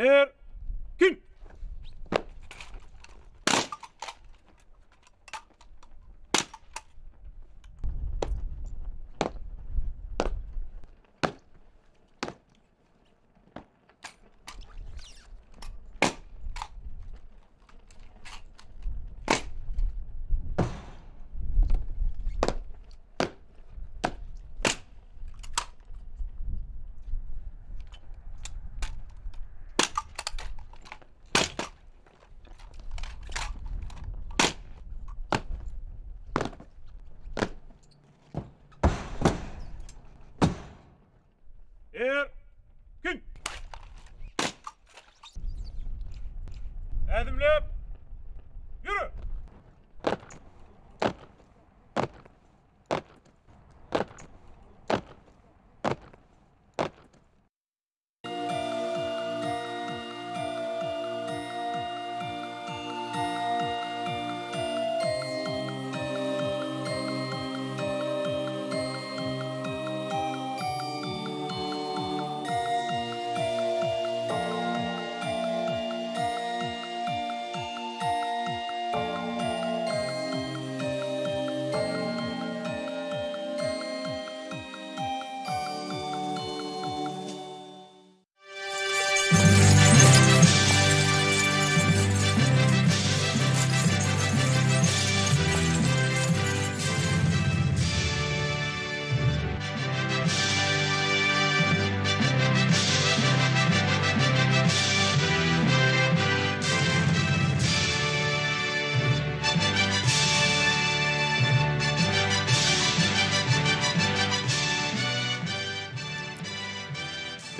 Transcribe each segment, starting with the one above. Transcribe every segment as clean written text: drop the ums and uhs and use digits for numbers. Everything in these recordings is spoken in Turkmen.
Erkin. Erkin. Adımlap. Yürü.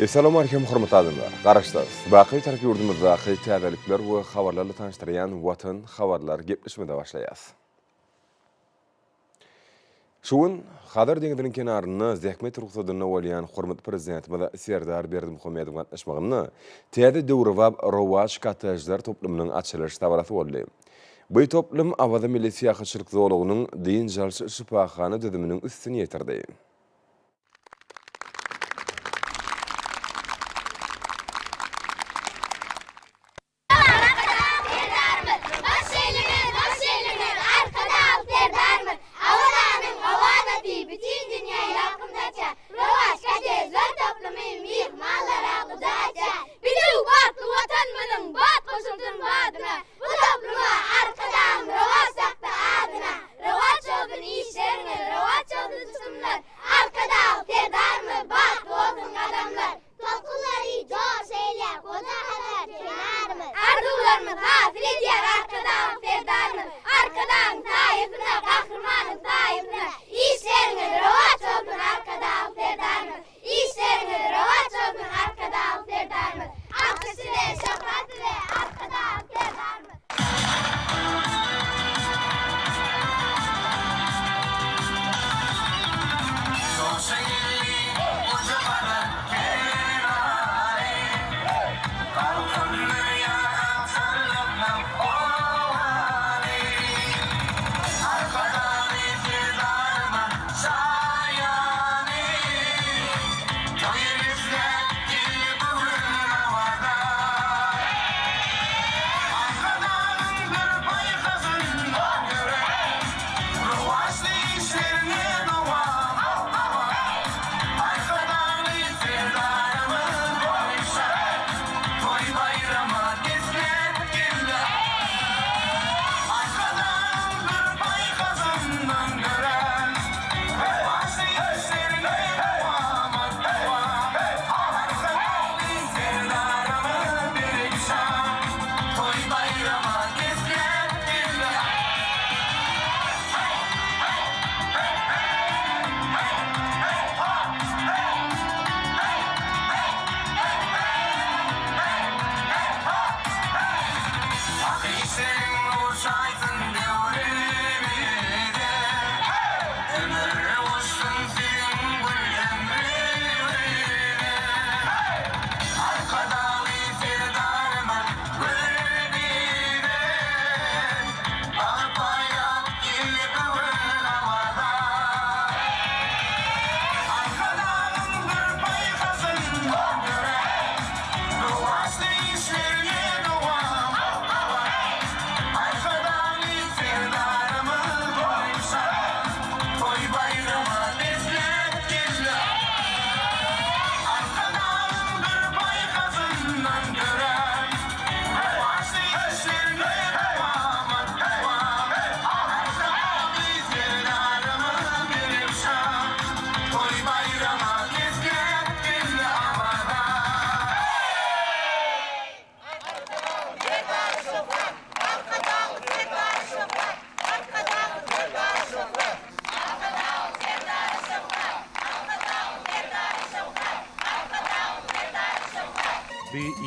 Assalamu alaikum hormatly adamlar. Garaşlar, baqy tarqi yurdumuzdaky täzelikler we habarlarla tanıştyrýan Watan habarlar gepleşmede başlaýas. Şuun Hadar deňiziniň kenaryna zähmet ruhsatyny bolýan hormatly prezidentimiz Serdar Berdimuhammedow gatnaşmagyny täze döwrewab Rowaş katajlar toplumynyň açylyş tabarasy boldy. Bu toplum Awaza Milli Syýahatçylyk zowlagynyň diň jalşy şypahany düzüminiň üstüne ýetirdi.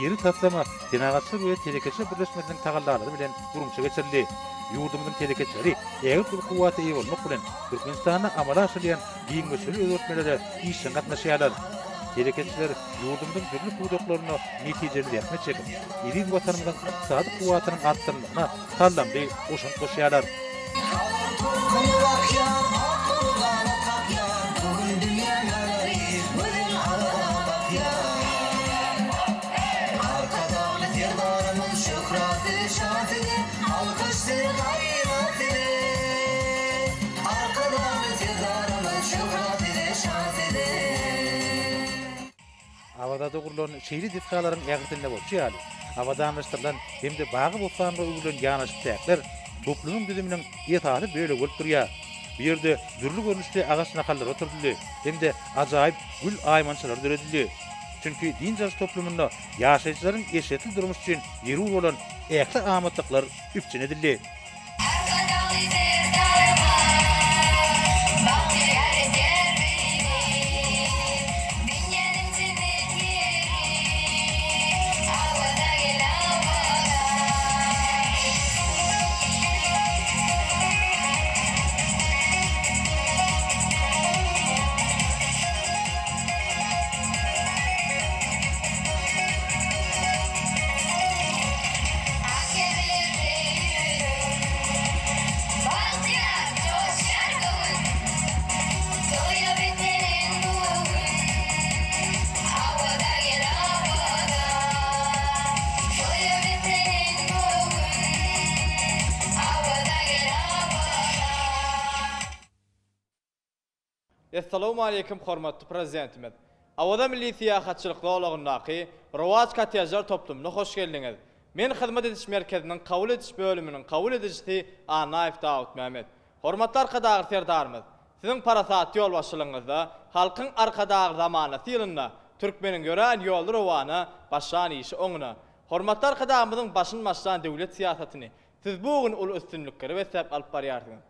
iri tatlama Tenagatçı ve Telekeçi birleşmesinin tagallarları bilen durumça geçirildi. Yurdumuzun telekeçileri eğer bir kuvveti iyi olmak bilen Türkmenistan'a amala aşılayan giyin mesulü özörtmelere işin katnaşıyalar. Telekeçiler yurdumuzun türlü kudoklarını neticeli yapma çekip, iri vatanımızın iktisadi kuvvetinin arttırılığına tallamda oşun koşuyalar. Avada doğrulan şehri ditkaların yağıtında bolçayalı. Avada anlaştırılan hem de bağı bostanlı uygulan yanaşık teyaklar toplumun düzümünün etaatı böyle bolup durya. Bir yerde dürlü görünüşlü ağaç nakallar oturduldu. Hem de acayip gül aymançalar döredildi. Çünkü din jarı toplumunda yaşayıcıların eşitli durmuş için yeri olan ekli amatlıklar üpçün edildi. Assalamu alaykum hormatly prezidentimiz. Awada milli siyahatçylykda olagyndaky Rowaj Katyajar toplumuna hoş geldiňiz. Men hyzmat ediş merkeziniň kabul ediş bölüminiň kabul edicisi Anaýew Dawud Mehmet. Hormatly arkadaşlar serdarymyz. Siziň parasat ýol başçylygyňyzda halkyň arkadagy zamanaty ýylynda türkmeniň gören ýoldy rowana başlan işi oňuna. Hormatly arkadaşymyzyň başyn başlan döwlet siýasatyny siz bu gün ul üstünlükleri we sebäp alyp barýarsyňyz.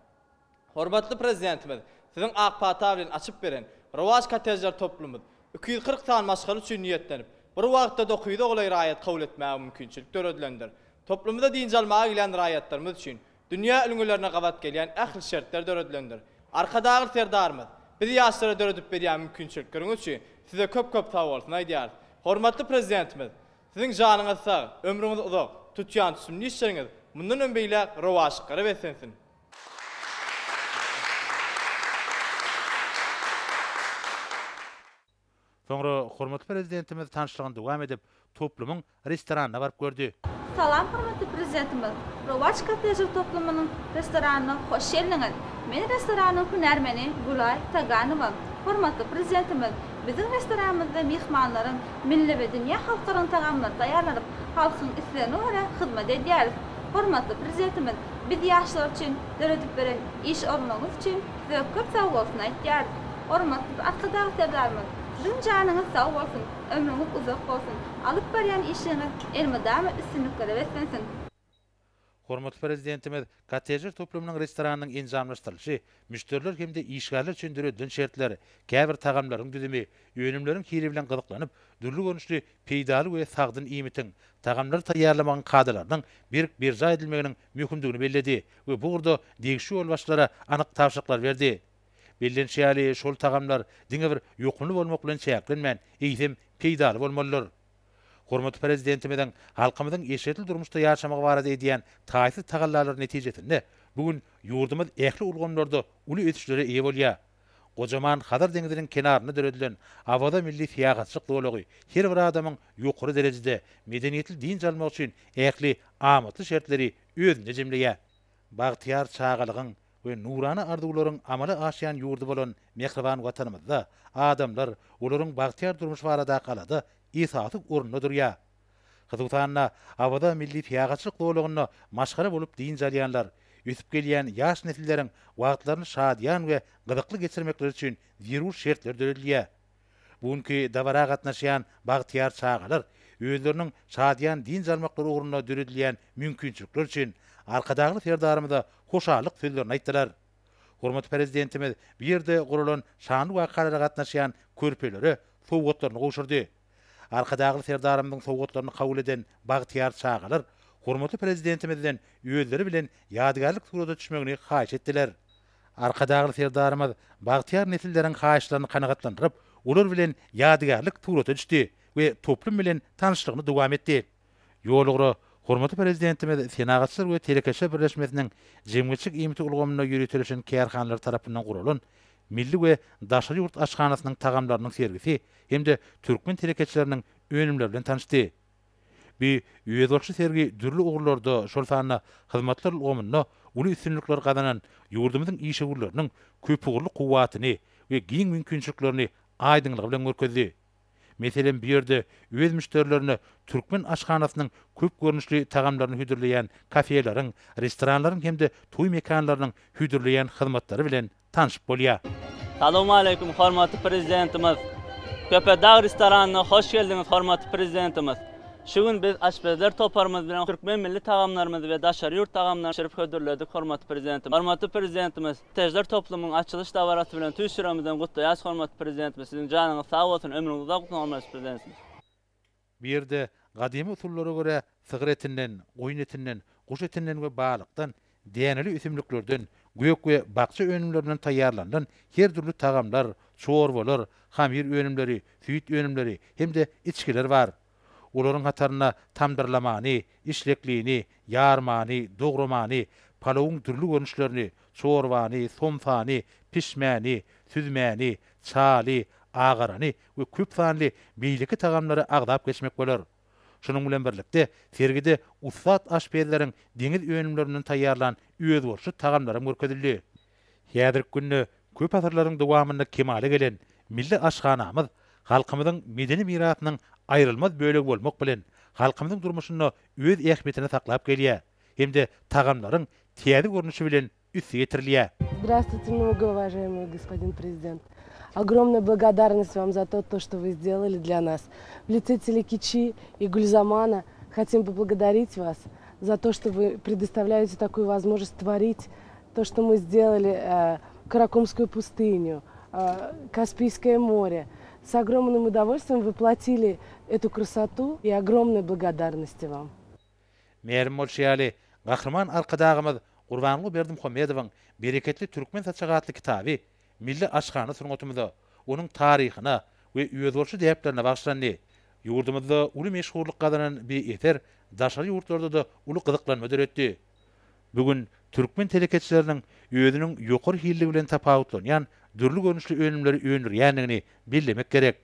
Hormatly prezidentimiz, siziň akpata bilen açyp beren Rowaj Katyajar toplumumyz 240 san maşgal üçin niýetlenip, bir wagtda da okyda golay raýat kabul etmäge mümkinçilik döredlendir. Toplumda din jalmaga gilen raýatlarymyz üçin dünýä ülgülerine gabat gelýän ähli şertler döredlendir. Arkadagy serdarymyz, biz ýaşlara döredip berýän mümkinçilikleriňiz üçin size köp sag bolsun aýdýar. Hormatly prezidentimiz, siziň janyňyz sag, ömrüňiz uzak, tutýan sünnä işleriňiz mundan öňbeýle rowaşlyklary besensin. Sonra hormatly prezidentimiz tanışlygyny dowam edip toplumun restoranyna baryp gördü. Salam hormatly prezidentimiz. Rowaj Katyajar toplumynyň restoranyna hoş geldiňiz. Men restoranyň hünärmeni Gulay Taganowa. Hormatly prezidentimiz, biziň restoranymyzda mehmanlaryň milli we dünýä halklaryň tagamlary taýýarlanyp, halkyň islerine görä hyzmat edýär. Hormatly prezidentimiz, biz ýaşlar üçin döredip beren iş ornuňyz üçin size köp sag bolsun aýdýar. Hormatly arkadaşlar serdarymyz, sizin janyňyz sag bolsun, ömrüňiz uzak bolsun. Alyp barýan işiniz elmydama üstünlükleri beslensin. Hormatly prezidentimiz, Katyajar toplumunun restoranynyň enjamlaşdyrylyşy, müşteriler hemde işgärler üçin döredilen şertler, käbir tagamlaryň düzümi, öňümleriň kiri bilen gyzyklanyp, dürlü görnüşli peýdaly we sagdyn iýmitiň, tagamlary taýýarlamagyň kadrlarynyň birja edilmeginiň mümkindigini belledi we bu urda degişi ol başlara anyk tawşyklar berdi. Bellenşäli şol tagamlar diňe bir ýokunly bolmak bilen çäklenmän, eýsem peýdaly bolmalylar. Hormatly prezidentimizden halkymyzyň eşitli durmuşda ýaşamagy barada edýän taýsy tagallarlar netijesinde bugün ýurdumyz ähli ulgamlarda uly etişlere eýe bolýar. Gojaman Hadar deňiziniň kenaryna döredilen awada milli siýahatçylyk dowlagy her bir adamyň ýokary derejede medeniýetli din jalmak üçin ähli amatly şertleri özünde jemleýär. Bagtyar çağalygyň we nurany arzuwlaryň amala aşýan ýurdu bolan mehriban watanymyzda adamlar olaryň bagtyar durmuş barada kalada ýetatlyk ornuna durýar. Hyzgutanyna awada milli siýahatçylyk dowlagyna maşgara bolup din jalýanlar, üsüp gelýän ýaş nesilleriň wagtlaryny şadýan we gyzykly geçirmekleri üçin zerur şertler döredilýär. Bugünkü dabara gatnaşýan bagtyar çağalar özleriniň şadýan din jalmaklary ornuna döredilýän mümkinçilikler üçin arkadagy serdarymyza hoşallyk sözlerini aýtdylar. Hormatly prezidentimiz bir ýerde gurulan şanly wakalara gatnaşýan körpeleri sowgatlaryny goşurdy. arkadagy serdarymyň sowgatlaryny kabul eden Bagtyar Çağalar hormatly prezidentimizden öýleri bilen ýadgarlyk surata düşmegini haýyş etdiler. Arkadagy serdarymyz Bagtyar nesilleriň haýyşlaryny kanagatlandyryp, olar bilen ýadgarlyk surata düşdi we toplum bilen tanışlygyny dowam etdi. Ýolugry hormatly prezidentimiz Senagatçylar we Telekeşe Birleşmesiniň jemgyçilik ýymty ulgamyna ýürütilýän kärhanlar tarapyndan guralan milli we daşary ýurt aşganasynyň tagamlarynyň sergisi hemde türkmen telekeçileriniň önümleri bilen tanışdy. Bir ýöwelçi sergi dürli ugurlarda şol sanyna hyzmatlar ulgamyna uly üstünlikler gazanan ýurdumyzyň işegurlarynyň köp ugurly kuwwatyny we giň mümkinçiliklerini aýdynlygy bilen görkezdi. Meselen bir ýerde öz müşterilerini türkmen aşganasynyň köp görnüşli tagamlaryny hüdürleýän kafelerin, restoranlaryň hemde toý mekanlarynyň hüdürleýän hyzmatlary bilen tanışyp bolýar. Assalamu alaykum hormatly prezidentimiz. Köpedağ restoranyna hoş geldiňiz hormatly prezidentimiz. Şu gün biz aşpazlar toparymyz bilen türkmen milli tagamlarymyzy we daşary ýurt tagamlaryny şerif hödürledik hormatly prezidentimiz. Hormatly prezidentimiz, Tejler toplumynyň açylış dawaraty bilen tüýşüramyzdan gutlaýas hormatly prezidentimiz. Siziň janyňyz sag bolsun, ömrüňiz uzak bolsun hormatly prezidentimiz. Bir ýerde gadymy usullara göre sygyr etinden, goýun etinden, guş etinden we balykdan, däneli üsümliklerden, göýek we bakça önümlerinden taýýarlanan her türlü tagamlar, çorbalar, hamir önümleri, süýt önümleri hemde içkiler bar. Olaryň hataryna tamdyrlamany, işlekliğini, ýarmany, dogrumany, palawyň türlü görnüşlerini, çorbany, somsany, pişmäni, süzmäni, çaly, agarany we köp sanly beýleki tagamlary agdap geçmek bolar. Şunuň bilen birlikde sergide ussat aşpezleriň deňiz önümlerinden taýýarlan öz bolşy tagamlary görkezildi. Häzirki günde köp asyrlaryň dowamynda kemale gelen milli aşganamyz halkymyzyň medeni mirasynyň aýrylmaz bölegi bolmak bilen halkymyzyň durmuşyny öz ähmetine saklap gelýär. Hemde tagamlaryň täze görnüşi bilen üstü getirilýär. Здравствуйте, многоуважаемый господин президент. Огромная благодарность вам за то, что вы сделали для нас. В лице Телекичи и Гульзамана хотим поблагодарить вас за то, что вы предоставляете такую возможность творить то, что мы сделали, Каракумскую пустыню, Каспийское море. С огромным удовольствием воплотили эту красоту и огромной благодарности вам. Merim bolşýaly, gahrman arkadagymyz Gurbanly Berdimuhammedowyň Bereketli Türkmen saçagatly kitaby milli aşgana sungatymyza, onuň taryhyna we ýöwelçi däplerine bagşlandy. Ýurdumyzda uly meşhurlyk gazanan bir eser daşary ýurtlarda da uly gyzyklanma döretdi. Bugün türkmen telekeçileriniň özüniň ýokary hilligi bilen tapawutlanýan dürli görnüşli önümleri öňürýändigini bilmek gerek.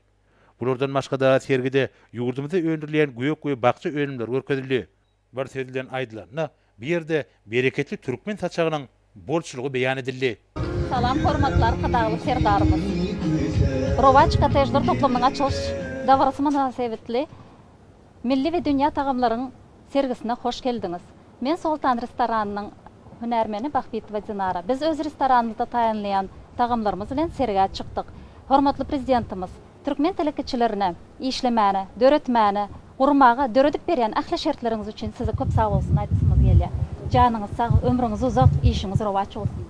Bulardan başga da sergide ýurdumyzda öňürilýän göýek we bakça önümler görkezildi. Bir sözden aýdylanyna bir ýerde bereketli türkmen saçagynyň bolçulugy beýan edildi. Salam hormatly arkadaşlar, serdarymyz. Rowaç Katejler toplumynyň açylış dawrasy münasebetli milli we dünýä tagamlaryň sergisine hoş geldiňiz. Men Sultan restoranynyň hünärmeni Bahbetova Dinara. Biz öz restoranymyzda taýanlayan tagamlarymyz bilen serge çykdyk. Hormatly prezidentimiz, türkmen telekeçilerine işlemäni, döretmäni, gurmaga döredip berýän ahli şertleriňiz üçin size köp sag bolsun aýdysymyz gelýär. Janyňyz sag, ömrüňiz uzak, işiňiz rowaç bolsun.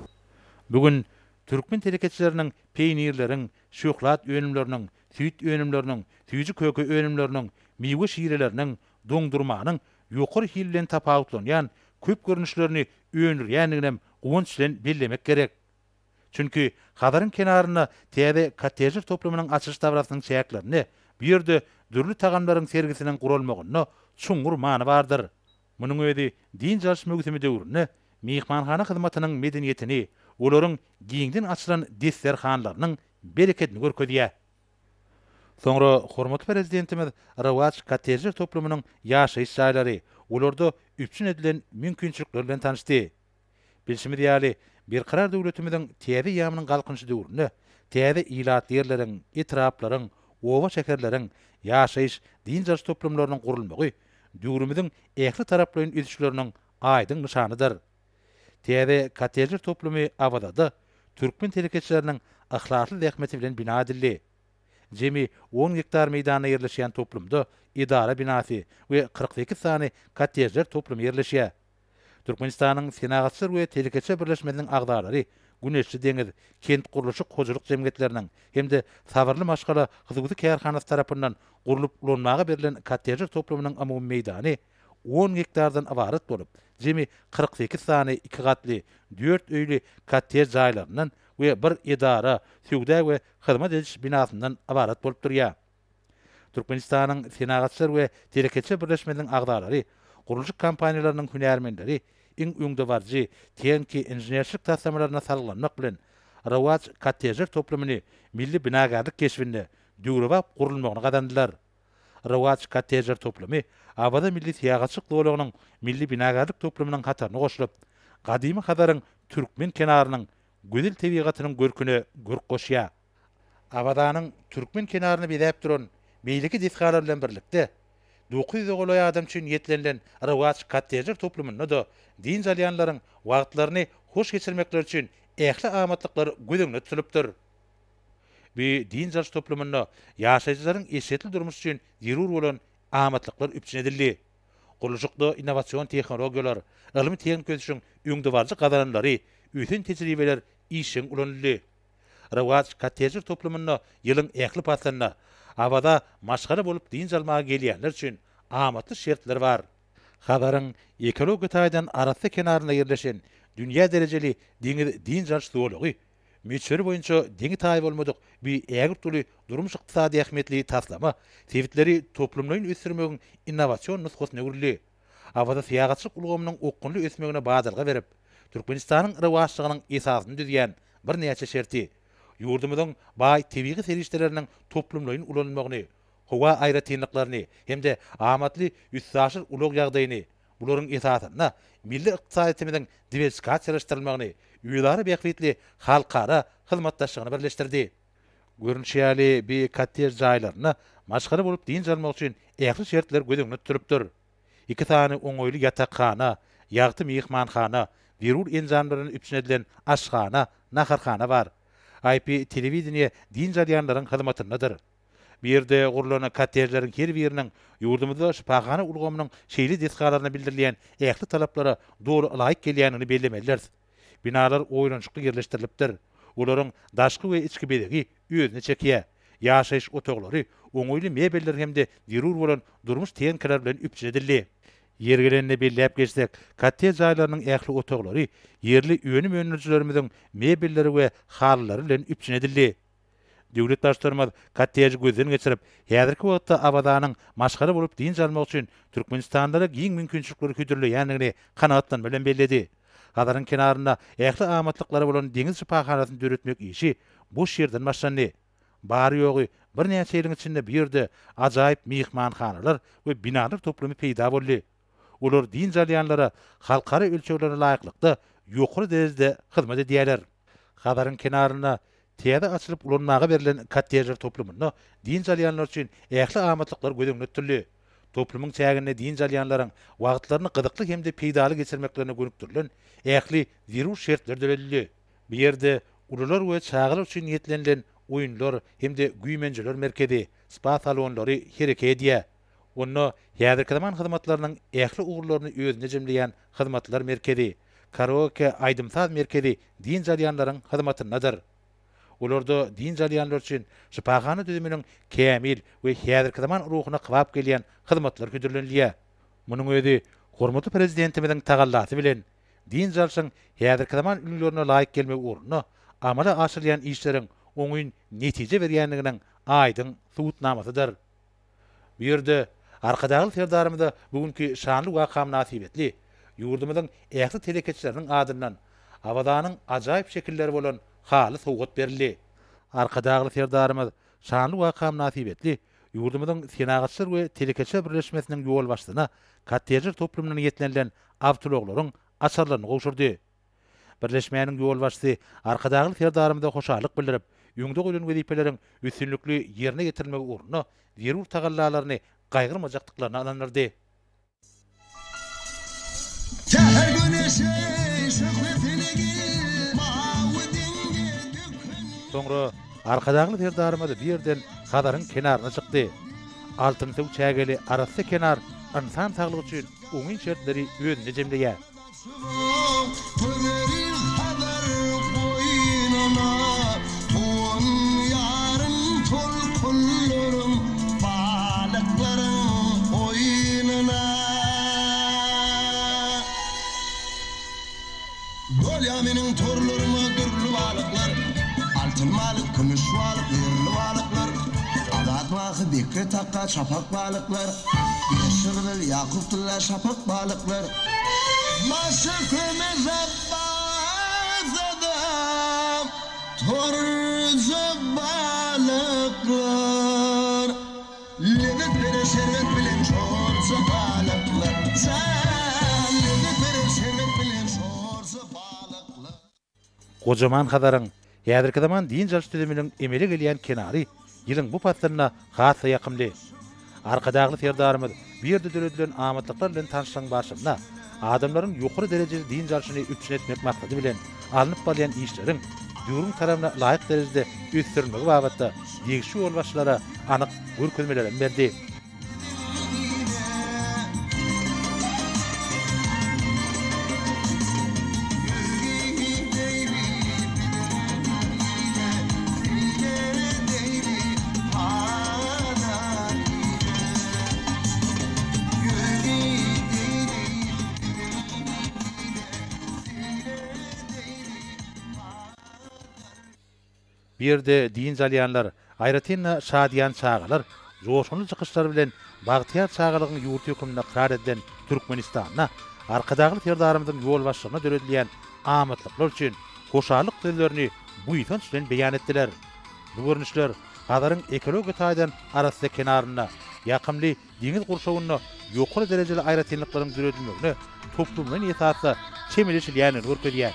Bugün türkmen telekeçileriniň peýnirleriň, şoklat önümleriniň, süýt önümleriniň, süýji köke önümleriniň, miwe şireleriniň, doňdurmanyň ýokary hil bilen tapawutlanýan köp görnüşlerini öňürýändiginem uwunç bilen bellemek gerek. Çünki hadaryň kenaryna täze Katejler toplumynyň açylış dawrasynyň çäklerini bir ýerde dürli tagamlaryň sergisiniň gurulmagyna çuňur many bardyr. Munyň özi din jarş mögüsimi döwrüne, mihmanhana hyzmatynyň medeniýetini, olaryň giňden açylan desserhanlarynyň bereketini görkezýär. Soňra hormatly prezidentimiz Rowaç Katejler toplumynyň ýaşaýyş şaýlary, olarda üpçün edilen mümkinçilikler bilen tanışdy. Bilşimiz ýaly bir karar döwletimiziň täze ýamynyň galkynşy döwründe, täze ilat ýerleriň, etraplaryň, owa şekerleriň, ýaşaýyş din jarş toplumlarynyň gurulmagy döwrümiziň ähli taraplaryň üzüşleriniň aýdyň nyşanydyr. Täze Katejler toplumy abadada türkmen telekeçileriniň ahlakly zähmeti bilen bina edildi. Jemi 10 hektar meýdana ýerleşýän toplumda idara binasy we 48 sany Katejler toplumy ýerleşýär. Türkmenistanyň Senagatçylar we Telekeçe Birleşmesiniň agdalary Güneşli deňiz, kent guruluşy hojuluk jemgyýetleriniň hemde sabarly maşgala hyzygy kärhanasy tarapyndan gurulyp ulanmaga berilen kottejler toplumynyň amumy meýdany 10 hektardan abarat bolup, jemi 48 sany 2 gatly 4 öýli kottej jaýlarynyň we bir idara, sügdä we hyzmat ediş binasyndan abarat bolup durýar. Türkmenistanyň senagatçylar we tereketçi birleşmelerini agdarlary, guruluşy kampaniýalarynyň hünärmenleri, iň öňde barjy teňki inženerçilik taslamalaryna salglanmak bilen Rawaç kottejler toplumyny milli binagarlyk keşbinde döwrewap gurulmagyna gadandylar. Rawaç kottejler toplumy abada milli tiýagatçylyk dowlagynyň milli binagarlyk toplumynyň hataryna goşulyp, gadymy Hadaryň Türkmen kenarynyň gödel tebigatynyň görküne görk goşýar. Abadanyň Türkmen kenaryny bedäp duran meýleki disgalar bilen birlikde 900 ogolay adam üçin ýetlenilen Rawaç kottejler toplumyny da din jalyanlaryň wagtlaryny hoş geçirmekler üçin ähli amatlyklar gödeňde tutulypdyr. Bu din jalş toplumyny ýaşaýjylaryň eşetli durmuş üçin zerur bolan amatlyklar üpçün edildi. Guruluşykda innowasiýon tehnologiýalar, ilmi tehnik ösüşiň öňde barjy gadanlary, üýtün tejribeler işiň ulanyldy. Rawaç kottejler toplumyny ýylyň ähli patlanyna abada maşgala bolup din jalmaga gelýänler üçin amatly şertler bar. Hadaryň ekologik taýdan arasy kenaryna ýerleşen dünýä derejeli din jalş dowlagy Müçeri boyunca deňi taýy bolmadyk bir ägirtuli durmuş ykdysady ähmiýetli taslama, sebitleri toplumlaryň ösürmegiň innowasiýon nusgasyna öwrüli. Abada siýagatçylyk ulgamynyň okgunly ösmegine badalga berip, Türkmenistanyň rewaçlygynyň esasyny düzýän bir näçe şerti, ýurdumyzyň baý tebigy serişleriniň toplumlaryň ulanmagyny, howa aýratynlyklaryny hemde amatly üssaşyr ulug ýagdaýyny, bularyň esasyna milli ykdysadymyzyň diversifikasiýalaşdyrylmagyny, üýlary beýikli halkara hyzmatdaşlygyny birleşdirdi. Görünşýäli bir kottej jaýlaryna maşgala bolup din jalmak üçin ähli şertler gödeňde tutulypdyr. 2 tane oňoýly ýatakhana, ýagty mehmanhana, zerur enzamlaryny üpçün edilen aşhana, naharhana bar. IP telewizioniýa din jalyanlaryň hyzmatyndadyr. Bir ýerde gurulanan kottejleriň her biriniň ýurdumyzda şifahana ulgamynyň şeýli desgalaryna bildirilýän ähli talaplara dogry laýyk gelýänini bellemeliler. Binalar oýlançykly ýerleşdirilipdir. Olaryň daşky we içki bedegi özüne çekýär. Ýaşaýyş otaklary, oňoýly mebeller hemde zerur bolan durmuş teňkiler bilen üpçün edildi. Ýergelenine belläp geçsek, kottej jaýlarynyň ähli otaklary ýerli öňüm öňürjilerimiziň mebelleri we hallary bilen üpçün edildi. Döwlet başlarymyz kottej gözden geçirip, häzirki wagtda abadanyň maşgala bolup din jalmak üçin Türkmenistanda giň mümkinçilikleri küdürleýänligini kanaatlan bilen belledi. Hadaryň kenaryna ähli amatlykları bolan deňiz şifahanasyny döretmek işi bu şerden başlandy. Bary ýogy bir näçe ýylyň içinde bir ýerde ajaýyp mehmanhanalar we binalar toplumy peýda boldy. Olar din jalyanlara halkara ölçeglere laýyklykda ýokary derejede hyzmat edýärler. Hadaryň kenaryna täze açylyp ulanmaga berilen kottejler toplumyny din jalyanlar üçin ähli amatlyklar gödeňde tutuly. Toplumyň çägine din jalyanlaryň wagtlaryny gyzykly hemde peýdaly geçirmeklerine gönükdirilen ähli zerur şertler döredildi. Bu ýerde ulular we çağlar üçin ýetlenilen oýunlar hemde güýmenjeler merkezi, spa salonlary hereket edýär. Onu häzirki zaman hyzmatlarynyň ähli ugurlaryny özüne jemleýän hyzmatlar merkezi, karaoke aýdymsaz merkezi din jalyanlaryň hyzmatyndadyr. Olarda din jalyanlar üçin şifahana düzüminiň kämil we häzirki zaman ruhuna kybap gelýän hyzmatlar küdürlenýär. Munyň özi hormatly prezidentimiziň tagallasy bilen din jalşyň häzirki zaman ünlülerine laýyk gelmek ugruna amala aşyrýan işleriň oňyn netije berýänliginiň aýdyň subutnamasydyr. Bu ýerde arkadagy serdarymyzda bugünkü şanly wakam nasip etli. Ýurdumyzyň ähli teleketçileriniň adyndan abadanyň ajaýyp şekilleri bolan haly sowgat berildi. Arkadagy serdarymyz şanly wakam nasip etli. Ýurdumyzyň senagatçylar we teleketçiler birleşmesiniň ýol başlygyna kottejler toplumynyň ýetlenilen awtologlaryň asarlaryny gowşurdy. Birleşmäniň ýol başçysy arkadagy serdarymyza hoşallyk bildirip, ýöňde goýulan wezipeleriň üstünlikli ýerine getirilmegi ugruna zerur tagallalaryny gaýgyrmajakdyklaryny anandyrdy. Soňra arkadagy serdarymyz bir ýerden Hadaryň kenaryna çykdy. Altyn töw çägeli arasy kenar insan saglygy üçin oňy şertleri özüne jemleýär. Golyaminin torlarına dürlü balıklar, altın balık, gümüş balık, yerli balıklar, adat balığı, dikkat takka, çapak balıklar, yeşil yakuplar, şapak balıklar, başı kömeze bazadam, torcu balıklar, levet bere şerbet bilen çorcu balıklar, sen levet bere şerbet bilen çorcu balıklar. Kocaman Hadarın, häzirki zaman din jalş tüzüminiň emeli gelýän kenary, ýylyň bu patlaryna hassa ýakymly. Arkadagly serdarymyz bir ýerde döredilen amatlyklar bilen tanışsaň başynda, adamlaryň ýokary derejeli din jalşyny üpçün etmek maksady bilen alınıp balýan işleriň dürüň tarabyna laýyk derejede üstürülmegi babatda degişi ýol başlara anyk görkezmeler berdi. Bir de din jalyanlar, aýratynla şadiýan çağalar, joşgulu çykyşlar bilen bagtyar çağalygyň ýurt hökümine karar edilen Türkmenistana, arkadagy serdarymyzyň ýol başlygyna döredilen amatlyklar üçin hoşarlyk dillerini bu ýytan bilen beýan etdiler. Bu görnüşler Hadaryň ekologik taýdan arasynda kenaryna, ýakymly deňiz gurşawyna ýokary derejeli aýratynlyklaryň düredilmegine toplumyň esasy çemilişilýänini görkezýär.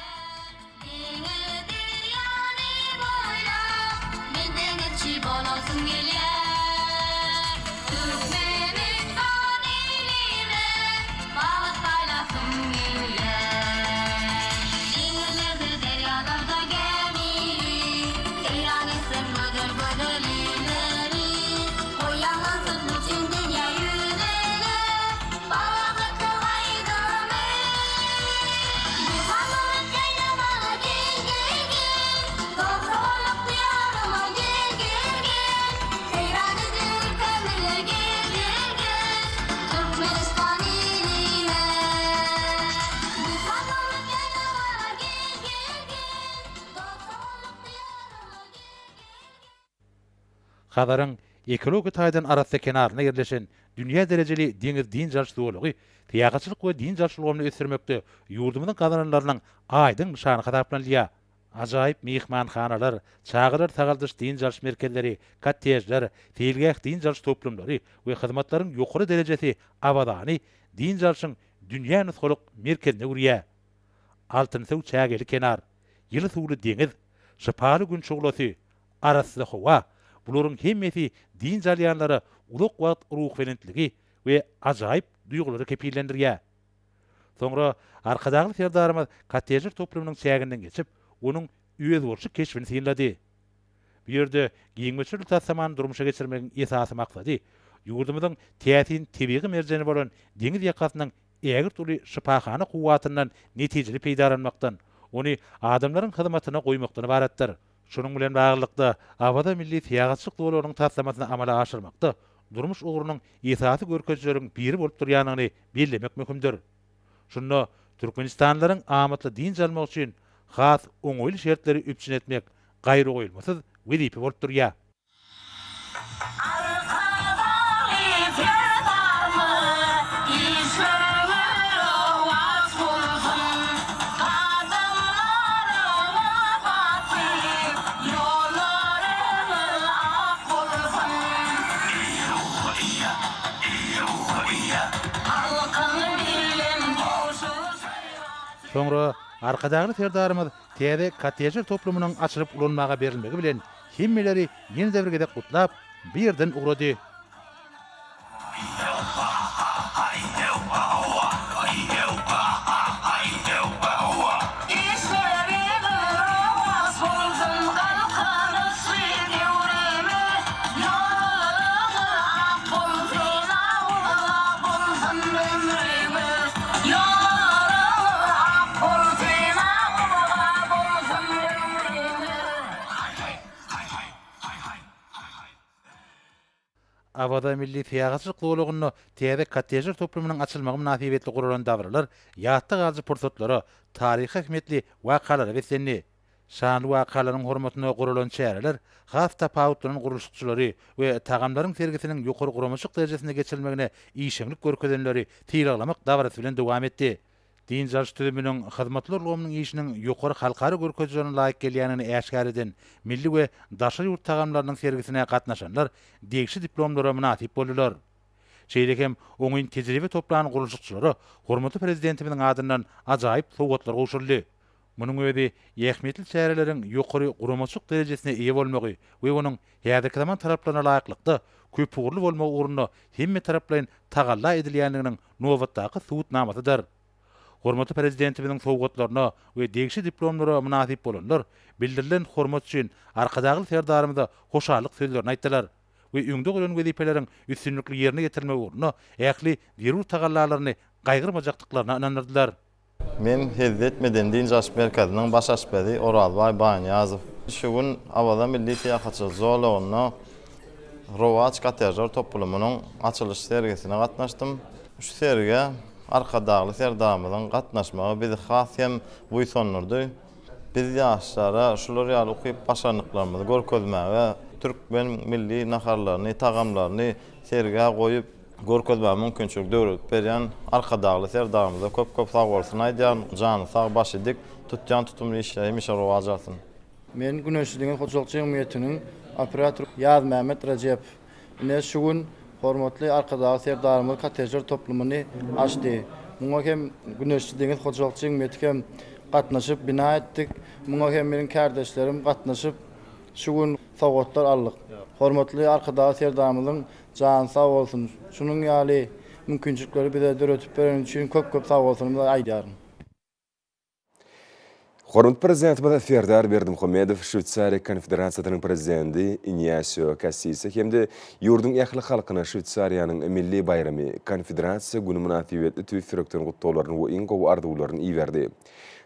Hadaryň ekologik taýdan arasynda kenaryna ýerleşen dünýä derejeli deňiz din jalşylygy, tiýagaçylyk we din jalşylygyny ösürmekde ýurdumyzyň gazananlarynyň aýdyň nişany hataplanýar. Ajaýyp mehmanhanalar, çağılar tagaldyş din jalş merkezleri, kottejler, teýilgäh din jalş toplumlary we hyzmatlaryň ýokary derejesi abadany din jalşyň dünýä nusgalyk merkezine urýar. Altyn suw çägeli kenar, ýyly suwly deňiz, şypaly gün çuglasy, arasynda howa, bularyň hemmesi din jalyanlary uluk wagt ruh belentligi we ajaýyp duýgulary kepillendirýär. Soňra arkadagy serdarymyz kottejler toplumynyň çäginden geçip, onuň üýe bolşy keşfini synlady. Bu ýerde giňmeçilik tasaman durmuşa geçirmegiň esasy maksady, ýurdumyzyň täsin tebigy merjeni bolan deňiz ýakasynyň ägir tuly şypahana kuwatyndan netijeli peýdalanmakdan, ony adamlaryň hyzmatyna goýmakdan ibaretdir. Şunun bilen baglykda abada milli tiýagaçlyk dowlarynyň taslamasyny amala aşyrmakda durmuş ugurunyň esasy görkezleriň biri bolup durýanyny bellemek möhümdir. Şunda Türkmenistanlaryň amatly din jalmak üçin has oňoýly şertleri üpçün etmek gaýry goýulmasyz wezipe bolup durýar. Soňra arkadagy serdarymyz täze kottejler toplumynyň açylyp ulanmaga berilmegi bilen hemmeleri ýene-de bir gedek gutlap birden ugrady. Awada milli siýasaçylyk dowlugyny täze kottejler toplumynyň açylmagy münasibetli guralan davralar, ýatda gazy pursatlary, taryhy häkmetli wakalary besenli. Şanly wakalaryň hormatyna guralan çäreler, has tapawutlaryň gurulşykçylary we tagamlaryň sergisiniň ýokary guramaçyk derejesine geçilmegine işemlik görkedenleri tiýraglamak dawarasy bilen dowam etdi. Din jarş tüzüminiň hyzmatlar ulgamynyň işiniň ýokary halkary görkezlerine laýyk gelýänini äşkär eden milli we daşary ýurt tagamlarynyň sergisine gatnaşanlar degişi diplomlara münasip boldular. Şeýlekem oňyn tejribe toplanan gurulşykçylary hormatly prezidentimiň adyndan ajaýyp sowgatlar goşuldy. Munyň özi ýähmetli çäreleriň ýokary guramaçyk derejesine eýe bolmagy we onuň häzirki zaman taraplarına laýyklykda köp ugurly bolmagy ugrunda hemme taraplaryň tagalla edilýänliginiň nowatdaky subutnamasydyr. Hormatly prezidentimiň sowgatlaryna we degişi diplomlara münasip bolanlar bildirilen hormat üçin arkadagy serdarymyza hoşarlyk sözlerini aýtdylar we öňde bolan wezipeleriň üstünlükli ýerine getirmek ugruna ähli zerur tagallalaryny gaýgyrmajakdyklaryna inanyrdylar. Men Hizmet Medeni Din Jarş Merkezining baş aşperi Oralbay Baýanýazow. Şu gün Awada milli siýahatçylyk zowlagyna Rowaç Katejler toplumynyň açylyş sergisine gatnaşdym. Şu serge arkadagy serdarymyzyň gatnaşmagy bizi has hem buýsonurdy. Biz ýaşlara şular ýaly okyp başarnyklarymyzy görkezmäge, türkmen milli naharlaryny, tagamlaryny serge goýup görkezmäge mümkinçilik döwlet berýän arkadagy serdarymyza köp sag bolsun aýdýan, jany sag baş edik, tutýan tutumly işleri mişe rowaj alsyn. Men Güneşligiň hoşalçy ýönetiminiň operator Ýaz Mehmet Rajep. Ne şu gün hormatly arkadagy serdarymyz Katejler toplumyny açdy. Muňa hem Güneşligiň hoşalçy ýönetim gatnaşyp bina etdik. Muňa hem meniň kardeşlerim gatnaşyp şu gün sowgatlar aldyk. Hormatly arkadagy serdarymyzyň jany sag bolsun. Şunun ýaly mümkinçilikleri bize döretip beren üçin köp sag bolsun aýdýarym. Hormatly prezidentimiz Serdar Berdimuhammedow Şwitsariýa Konfederasiýasynyň prezidenti Ignacio Cassis hemde ýurdun ähli halkyna Şwitsariýanyň milli bayramy Konfederasiýa güni münasibetli tüýsürekden gutlaularyny we iň gowy arzuwlaryny iýerdi.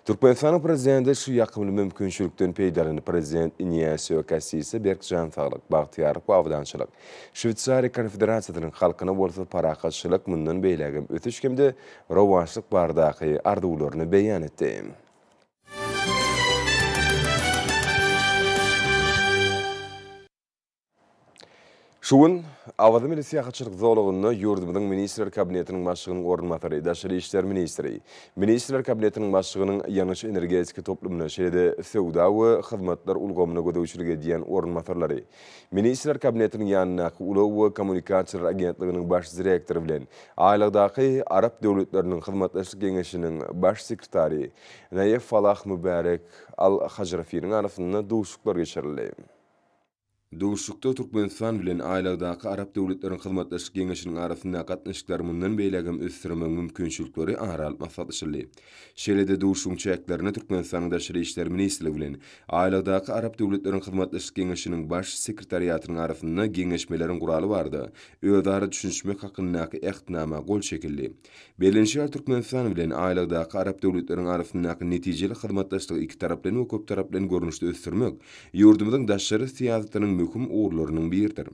Türkmenistanyň prezidenti şu ýakymly mümkinçilikden peýdalanyp prezident Ignacio Cassis berkjan saglyk, bagtyarlyk we awdançylyk. Şwitsariýa Konfederasiýasynyň halkyna bolsa parakatçylyk mundan beýlegim ötüş hemde rowaçlyk bardaky arzuwlaryny beýan etdi. Şuun, Awada milli siýahatçylyk zowlagyny ýurdumyzyň ministrler kabinetiniň başlygynyň ornmatary, daşary işler ministri, ministrler kabinetiniň başlygynyň ýanyş energetika toplumyna şeýle sowda we hyzmatlar ulgamyna gödäwçilik edýän ornmatarlary, ministrler kabinetiniň ýanyna ulaw we kommunikasiýalar agentliginiň baş direktory bilen aýlagdaky Arap döwletleriniň hyzmatlaşyk geňeşiniň baş sekretary Naif Falah Mübarek Al-Hajrafiň arasynda duşuklar geçirildi. Duşukda Türkmenistan bilen aýlagdaky Arap döwletleriniň hyzmatlaşyk geňeşiniň arasynda gatnaşyklar mundan beýlegem ösdürmek mümkinçilikleri aralyp maslahatlaşyldy. Şeýle-de duşuň çäklerini Türkmenistanyň daşary işler ministrligi bilen aýlagdaky Arap döwletleriniň hyzmatlaşyk geňeşiniň baş sekretariýatynyň arasynda geňeşmeleriň guraly bardy. Özara düşünmek hakyndaky ähtnama gol çekildi. Belenşär Türkmenistan bilen aýlagdaky Arap döwletleriniň arasyndaky netijeli hyzmatlaşyk iki taraply we köp taraply görnüşde ösdürmek ýurdumyzyň daşary siýasatynyň möhüm uğurlarynyň biridir.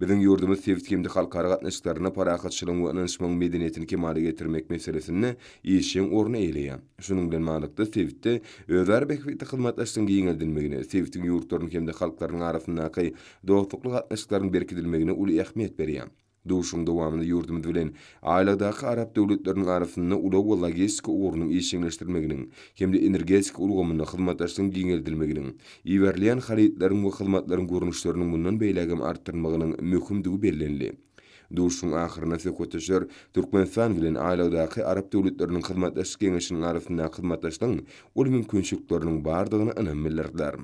Biziň ýurdumyz sevgimde halkara gatnaşyklaryna parakatçylyk we ynançmaň medeniýetini kemale getirmek meselesinde işin orny eýleýär. Şunuň bilen manykda sevgide özler bekbekde hyzmatlaşygyň giňeldilmegine, sevginiň ýurtlarynyň hemde halklarynyň arasyndaky dostlukly gatnaşyklaryň berkidilmegine uly ähmiýet berýär. Duşuň dowamında ýurdumyz bilen aýlagdaky Arap döwletleriniň arasynda ulaw we logistika ugurunyň işleňleşdirmeginiň hemde energetika ulgamyna hyzmatlaşygyň giňeldilmeginiň, iýerleýän halytlariň we hyzmatlaryň görnüşleriniň mundan beýlegem artdyrmagynyň möhümdigi bellenli. Duşuň ahyryna sekreter Türkmenistan bilen aýlagdaky Arap döwletleriniň hyzmatlaşyk geňeşiniň arasynda hyzmatlaşygyň ul mümkinçilikleriniň bardygyny ynanmylyrdylar.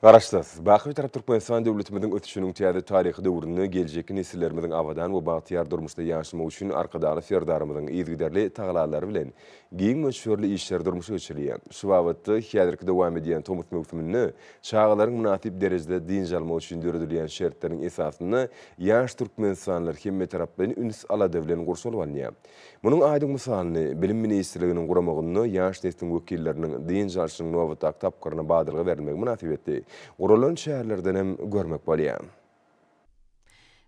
Garaşdys, Baky tarap Türkmenistan döwletimiziň ötüşiniň täze taryhy döwründe geljeki nesillerimiziň awadan we bagtyar durmuşda ýaşamak üçin arkadaky serdarymyzyň ýygyderli taglaalary bilen giň meşhurly işler durmuşy geçirýär. Şu wagtda häzirki dowam edýän tomut mövsümini çağalaryň münasip derejede dinjalmak üçin döredilýän şertleriň esasyny ýaş türkmenistanlar hemme taraplaryň üns alady bilen gurşalyp alýar. Munyň aýdyk misalyny bilim ministrliginiň guramagyny ýaş nesliň wekilleriniň dinjalşynyň nowatdaky tapgyryna badyrlyk bermek münasibetli. Guralan şäherlerden hem görmek bolýar.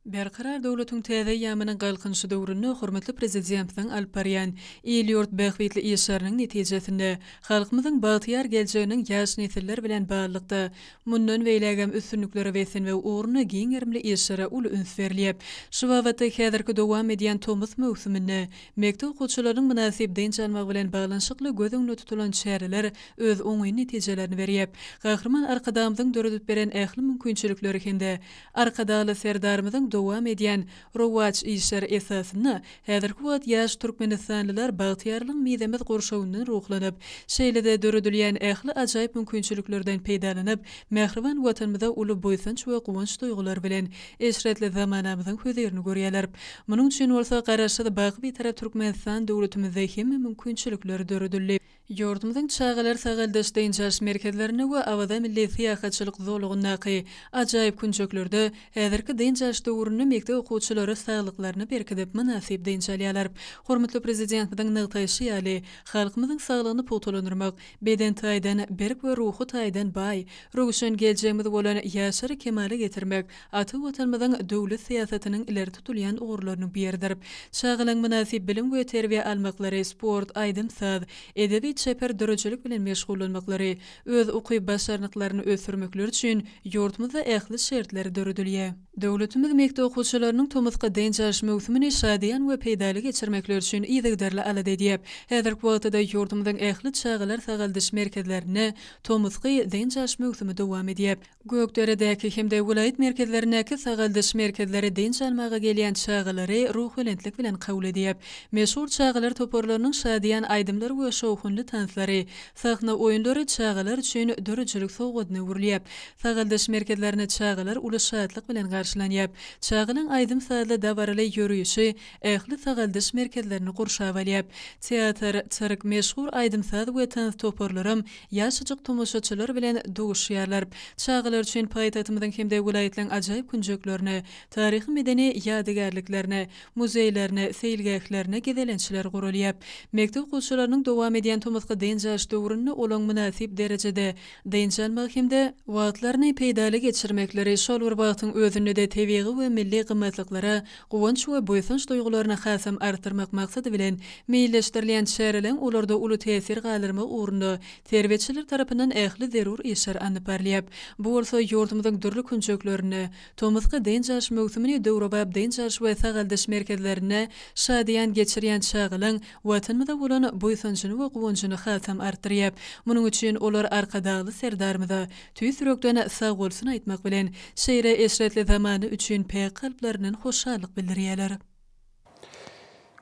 Berqarar dowlatyň täze ýamynyň galkynşy döwründe hormatly prezidentiň Alparyan Eliort Behbetli işleriniň netijesinde halkymyzyň bagtyar geljeginiň ýaş nesiller bilen baglanykda mundan beýlegem üstünlükleri wesen we uğruna giňerimli işlere uly üns berilýär. Şu wagtda häzirki dowam edýän tomuz mewsuminde mektep okuwçylarynyň münasibetden çalmak bilen baglanşykly göz öňünde tutulan şäherler öz oňy netijelerini berýär. Gahrman arkadamyzyň döredip beren ähli mümkinçilikleri hende arkadaly serdarymyzyň dowam edýän rowaç işler esasyny häzirki wagt ýaş türkmenistanlylar bagtyarlyň midemet gorşawyndan ruhlanyp, şeýlede döredilýän ähli ajaýyp mümkinçiliklerden peýdalanyp, mähriban watanymyza uly boýsunç we guwanç duýgular bilen eşretli zamanamyzyň hözerini görýärler. Munyň üçin bolsa garaşy bagy bir tarap Türkmenistan döwletimizde hem mümkinçilikleri döredildi. Ýurdumyzyň çağalar sagaldaşdaýyn jaş merkezlerine we awada milli syýahatçylyk zolugynaky ajaýyp günçeklerde häzirki deň jaş döwründe mektep okuwçylary saglyklaryny berkidip münasib deň çalýarlar. Hormatly prezidentimiň nygtaýşy ýaly halkymyzyň saglygyny potolandyrmak, beden taýdan berk we ruhy taýdan baý, röwşen geljegimiz bolan ýaşary kemale getirmek, aty watanymyzyň döwlet syýasatynyň ileri tutulýan ugurlaryny berdirip, çağalan münasib bilim we terbiýe almaklary, sport, aýdym saz, edebi çeper dörejelik bilen meşgullanmaklary, öz uky başarnyklaryny ösürmekleri üçin ýurdumyzda ähli şertler döredilýär. Döwletimiz mektep okuwçylarynyň tomuzga deň jaş mewsumyny şadyan we peýdali geçirmekleri üçin ýygdarly alad edýär. Häzirki wagtda ýurdumyzyň ähli çağalar sagaldaş merkezlerine tomuzga deň jaş mewsumy dowam edýär. Gökderedäki hemde vilayet merkezlerindäki sagaldaş merkezleri deň jalmaga gelýän çağalary ruhulentlik bilen kabul edýär. Meşhur çağalar toporlarynyň şadyan aýdymlary we şowhunly tanslary, sahna oýunlary çağalar üçin dörejelik sowgatyny urilýär. Sagaldaş merkezlerine çağalar uly şadlyk bilen garşylanýar. Çağalyň aýdym sazda dawarly ýörüýüşi ähli sagaldaş merkezlerini gurşap alýar. Teatr, çyrk, meşhur aýdym saz we tans toporlarym ýaşajyk tomoşaçylar bilen duguşýarlar. Çağalar üçin paýtatymyzyň hemde vilayetleriň ajaýyp günjeklerini, taryhy medeni ýadygarlyklerini, muzeýlerini, seýilgählerini gezelençiler gurulýar. Mektep okuwçylarynyň dowam edýän tomuzga deň jaş döwründe olaň münasib derejede deň jalmak hemde wagtlaryny peýdali geçirmekleri şol bir wagtyň özünde de tebiği we milli gymmatlyklary, guwanç we boýsunç duýgularyny hasam artyrmak maksady bilen meýilleşdirilýän şäherler olarda uly täsir galyrmy uğrunda terbiýeçiler tarapyndan ähli zerur işler anyp berýär. Bu bolsa ýurdumyzyň dürli günçeklerini, tomuzga deň jaş mewsumyny döwrabap deň jaş we sagaldaş merkezlerine şadyan geçirýän çağalyň watanymyza bolan boýsunçyny we guwançyny hasam artyrýar. Munyň üçin olar arkadaly serdarymyza tüýsürekden sag bolsun aýtmak bilen şeýre eşretli zamany üçin peýk kalplarynyň hoşallyk bildirýärler.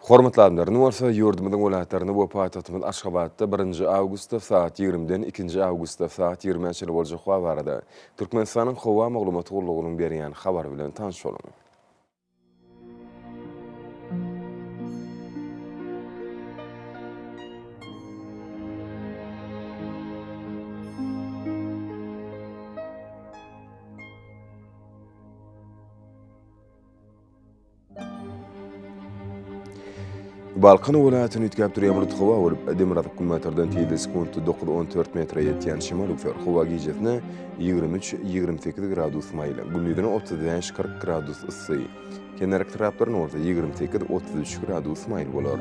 Hormatly adamlar, bolsa ýurdumyzyň welaýatlaryny we paýtagtymyz Aşgabatda 1 awgustda saat 20-den 2 awgustda saat 20-de boljak hawa barada Türkmenistanyň hawa maglumaty gurulugynyň berýän habar bilen tanışalım. Balkan welaýatyny ütkäp durýan bulut hawa bolup, Demirataw kilometrden telde sekund 9-14 metre ýetýän şemal ufer hawa gijetine 23-28 gradus maýly, gündüzine 35-40 gradus ysy. Kenerik taraplaryň orta 28-33 gradus maýly bolar.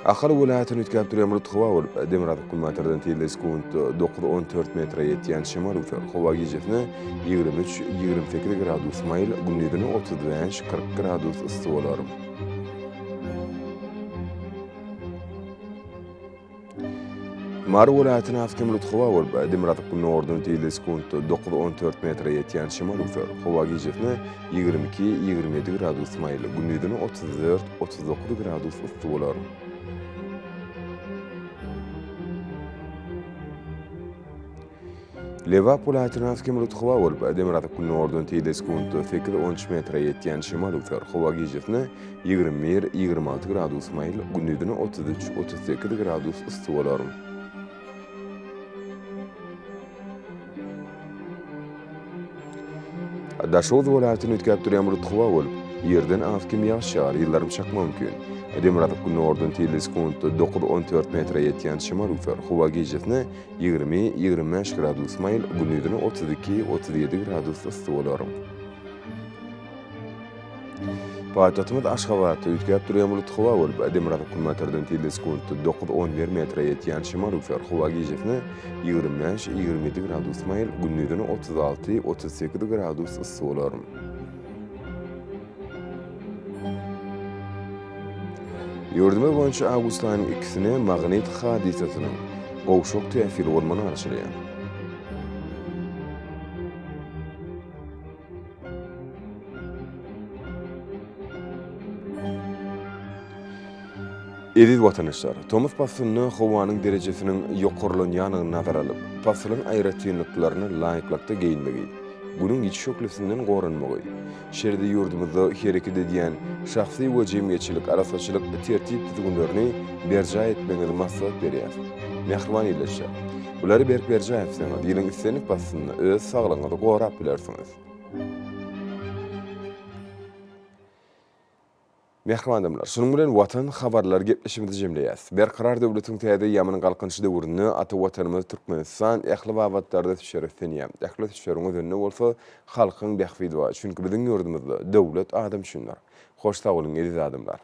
Ahal welaýatyny ütkäp durýan bulut hawa bolup, Demirataw kilometrden telde sekund 9-14 metre ýetýän şemal ufer hawa gijetine 23-28 gradus maýly, gündüzine 35-40 gradus ysy bolar. Mar welaýatyny afkem bulut hawa bolup, Demirataw kilometrden telde sekund 9-14 metre ýetýän şemal ufer hawa gijetine 22-27 gradus maýly, gündüzine 34-39 gradus ysy bolar. Lewap welaýatyny afkem bulut hawa bolup, Demirataw kilometrden telde sekund 8-13 metre ýetýän şemal ufer hawa gijetine 21-26 gradus maýly, gündüzine 33-38 gradus ysy bolar. Daşoz welaýatyny ütkäp durýan bulut hawa bolup, ýerden afkim ýaşar, ýyllarym çakma mümkin. Demirataw kilometrden telde sekund 9-14 metre ýetýän şemal ufer hawa gijetine 20-25 gradus maýl, gündüzine 32-37 gradus ysy bolar. Paýtatymyz Aşgabatda üýtgäp durýan bulut hawa bolup, Demirad hukumatyrdan teleskopda 9-11 metre ýetýän şimal ufer hawa gijefine 25-27 gradus maýl, gündüzüne 36-38 gradus ysy bolar. Ýurduma boýunça awgust aýynyň 2-sine magnit hadisasynyň gowşok täsiri bolmany arşylýar. Edil watandaşlar, Thomas Passyny howanyň derejesiniň ýokurlanýanyny nazara alyp, Passynyň aýratynlyklaryny laýyklykda geyinmegi, bunyň iç şöklesinden gorunmagy, şerde ýurdumyzda hereket edýän şahsy we jemgyýetçilik arasaçylyk tertip tüzgünlerini berja etmegi maksat berýär. Mehriban ýyleşär. Bulary berk berja etseňiz, ýylyň islenip Passyny öz saglygyňyzy gorap bilersiňiz. Mehribanlar, şunun bilen watan habarlar gepleşimizi jemleýäs. Berkarar döwletiň täze ýamynyň galkynçy döwrüne ata watanymyz Türkmenistan ähli wagtlarda şereflenýär. Ähli şerefiniň önüne bolsa halkyň bähfidi bar. Çünki biziň ýurdumyzda döwlet adam düşünýär. Hoş sag bolun, aziz adamlar.